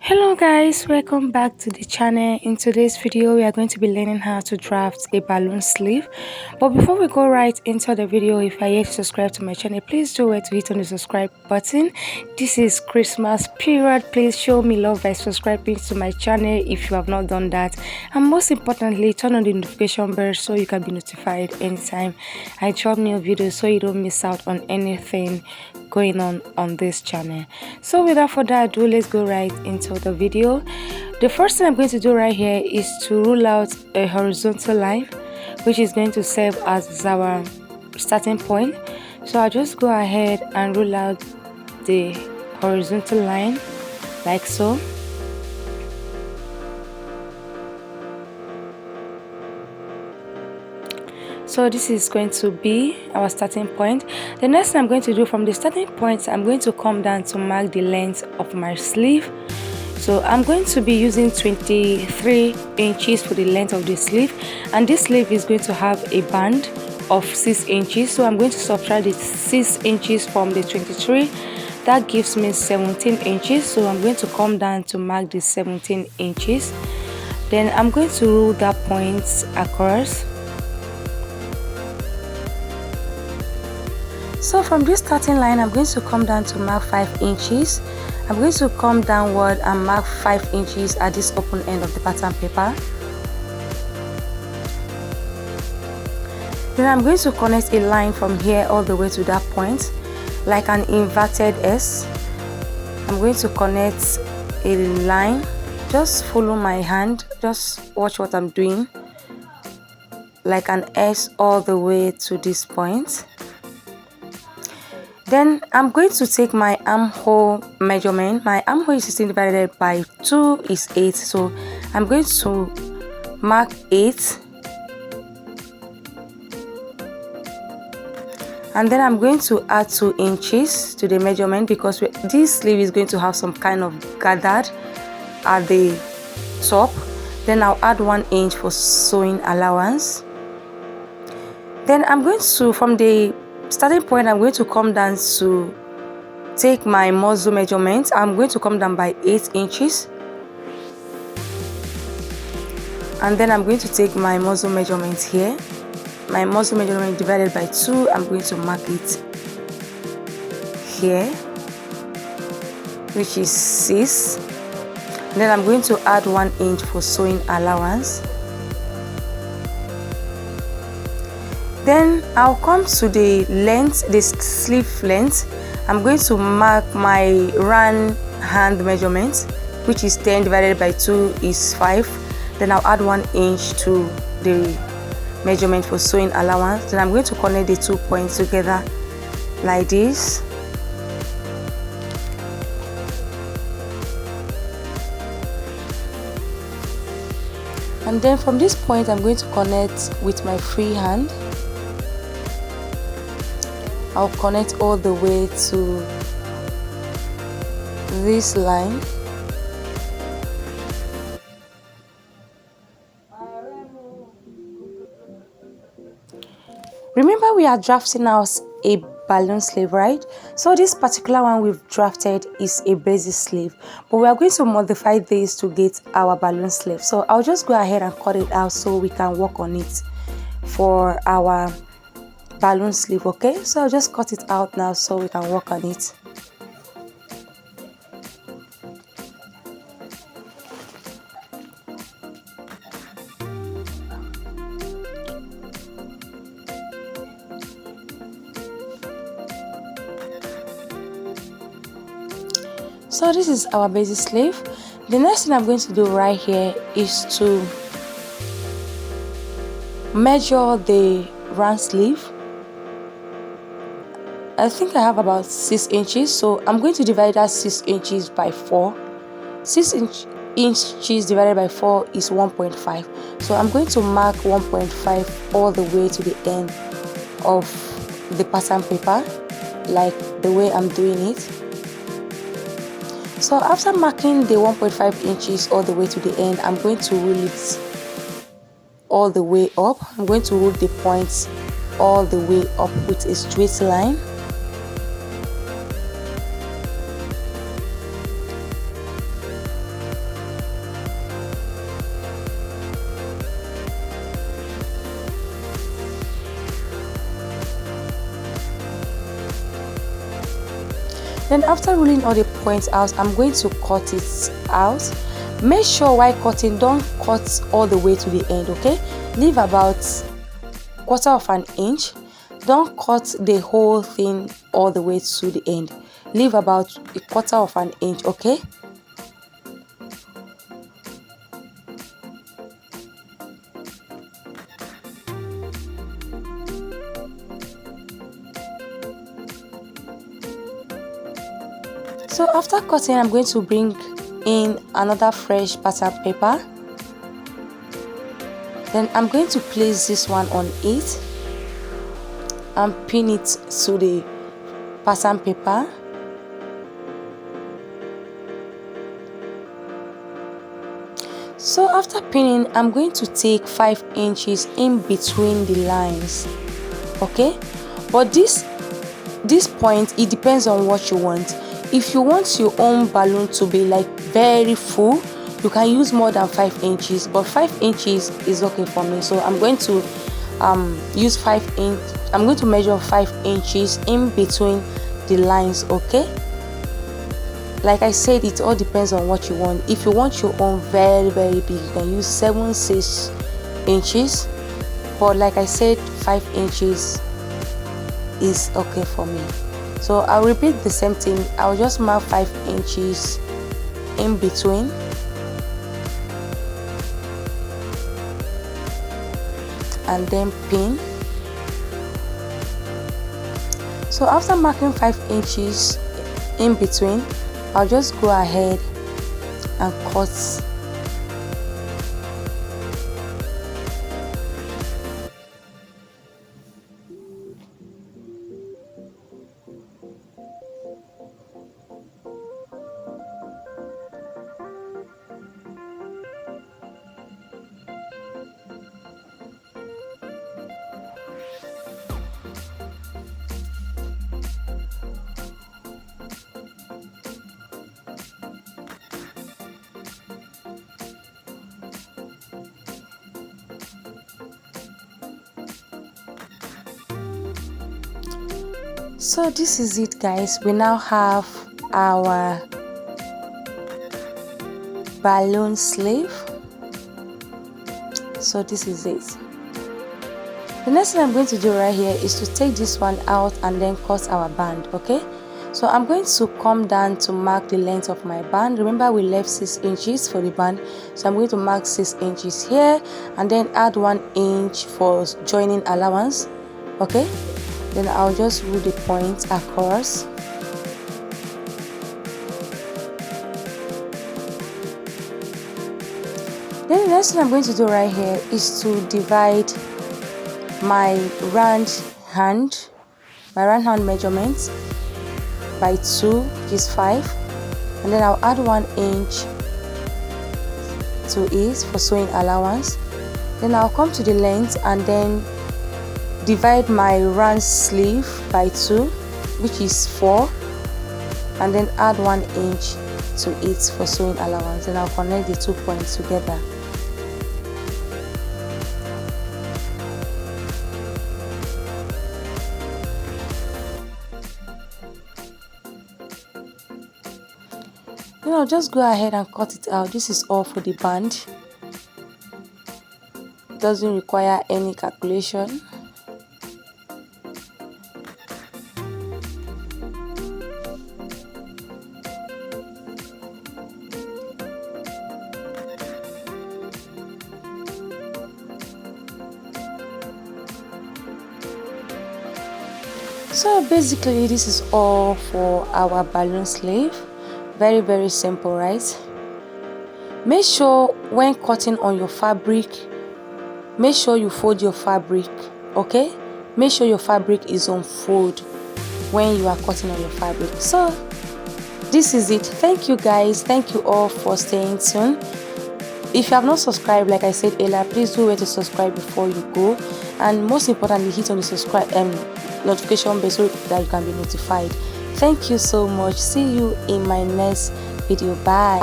Hello guys, welcome back to the channel. In today's video we are going to be learning how to draft a balloon sleeve. But before we go right into the video, if I yet subscribe to my channel, please do it to hit on the subscribe button. This is Christmas period. Please show me love by subscribing to my channel if you have not done that, and most importantly turn on the notification bell so you can be notified anytime I drop new videos, so you don't miss out on anything going on this channel. So without further ado, let's go right into the video. The first thing I'm going to do right here is to rule out a horizontal line, which is going to serve as our starting point. So I'll just go ahead and rule out the horizontal line like so. So this is going to be our starting point. The next thing I'm going to do, from the starting point I'm going to come down to mark the length of my sleeve. So I'm going to be using 23 inches for the length of the sleeve, and this sleeve is going to have a band of 6 inches. So I'm going to subtract the 6 inches from the 23. That gives me 17 inches. So I'm going to come down to mark the 17 inches. Then I'm going to rule that point across. So from this starting line I'm going to come down to mark 5 inches. I'm going to come downward and mark 5 inches at this open end of the pattern paper. Then I'm going to connect a line from here all the way to that point, like an inverted S. I'm going to connect a line. Just follow my hand, just watch what I'm doing, like an S all the way to this point. Then I'm going to take my armhole measurement. My armhole is 16 divided by 2 is 8. So I'm going to mark 8. And then I'm going to add 2 inches to the measurement, because this sleeve is going to have some kind of gathered at the top. Then I'll add 1 inch for sewing allowance. Then I'm going to, from the starting point, I'm going to come down to take my muzzle measurement. I'm going to come down by 8 inches, and then I'm going to take my muzzle measurement here. My muzzle measurement divided by 2, I'm going to mark it here, which is 6. And then I'm going to add 1 inch for sewing allowance. Then I'll come to the length, the sleeve length. I'm going to mark my round hand measurement, which is 10 divided by 2 is 5. Then I'll add 1 inch to the measurement for sewing allowance. Then I'm going to connect the 2 points together like this. And then from this point I'm going to connect with my free hand. I'll connect all the way to this line. Remember, we are drafting out a balloon sleeve, right? So this particular one we've drafted is a basic sleeve, but we are going to modify this to get our balloon sleeve. So I'll just go ahead and cut it out so we can work on it for our balloon sleeve. Okay, so I'll just cut it out now so we can work on it. So this is our basic sleeve. The next thing I'm going to do right here is to measure the round sleeve. I think I have about 6 inches, so I'm going to divide that 6 inches by 4. 6 inches divided by 4 is 1.5. So I'm going to mark 1.5 all the way to the end of the pattern paper, like the way I'm doing it. So after marking the 1.5 inches all the way to the end, I'm going to rule it all the way up. I'm going to rule the points all the way up with a straight line. Then after ruling all the points out, I'm going to cut it out. Make sure while cutting, don't cut all the way to the end, okay? Leave about 1/4 of an inch. Don't cut the whole thing all the way to the end. Leave about 1/4 of an inch, okay? So after cutting, I'm going to bring in another fresh pattern paper. Then I'm going to place this one on it and pin it to the pattern paper. So after pinning, I'm going to take 5 inches in between the lines, okay? But this point, it depends on what you want. If you want your own balloon to be like very full, you can use more than 5 inches, but 5 inches is okay for me. So I'm going to use 5 inch. I'm going to measure 5 inches in between the lines, okay? Like I said, it all depends on what you want. If you want your own very big, you can use 6 inches, but like I said, 5 inches is okay for me. So I'll repeat the same thing. I'll just mark 5 inches in between, and then pin. So after marking 5 inches in between, I'll just go ahead and cut. So this is it, guys. We now have our balloon sleeve. So this is it. The next thing I'm going to do right here is to take this one out and then cut our band, okay? So I'm going to come down to mark the length of my band. Remember, we left 6 inches for the band, so I'm going to mark 6 inches here and then add 1 inch for joining allowance, okay? Then I'll just rule the point across. Then the next thing I'm going to do right here is to divide my round hand measurement by 2, which is 5, and then I'll add 1 inch to it for sewing allowance. Then I'll come to the length and then divide my round sleeve by 2, which is 4, and then add 1 inch to it for sewing allowance. Then I'll connect the 2 points together. Then I'll just go ahead and cut it out. This is all for the band. It doesn't require any calculation. So basically this is all for our balloon sleeve. Very simple, right? Make sure when cutting on your fabric, make sure you fold your fabric, okay? Make sure your fabric is on fold when you are cutting on your fabric. So this is it. Thank you guys, thank you all for staying tuned. If you have not subscribed, like I said earlier, please do wait to subscribe before you go, and most importantly, hit on the subscribe notification bell so that you can be notified. Thank you so much. See you in my next video. Bye.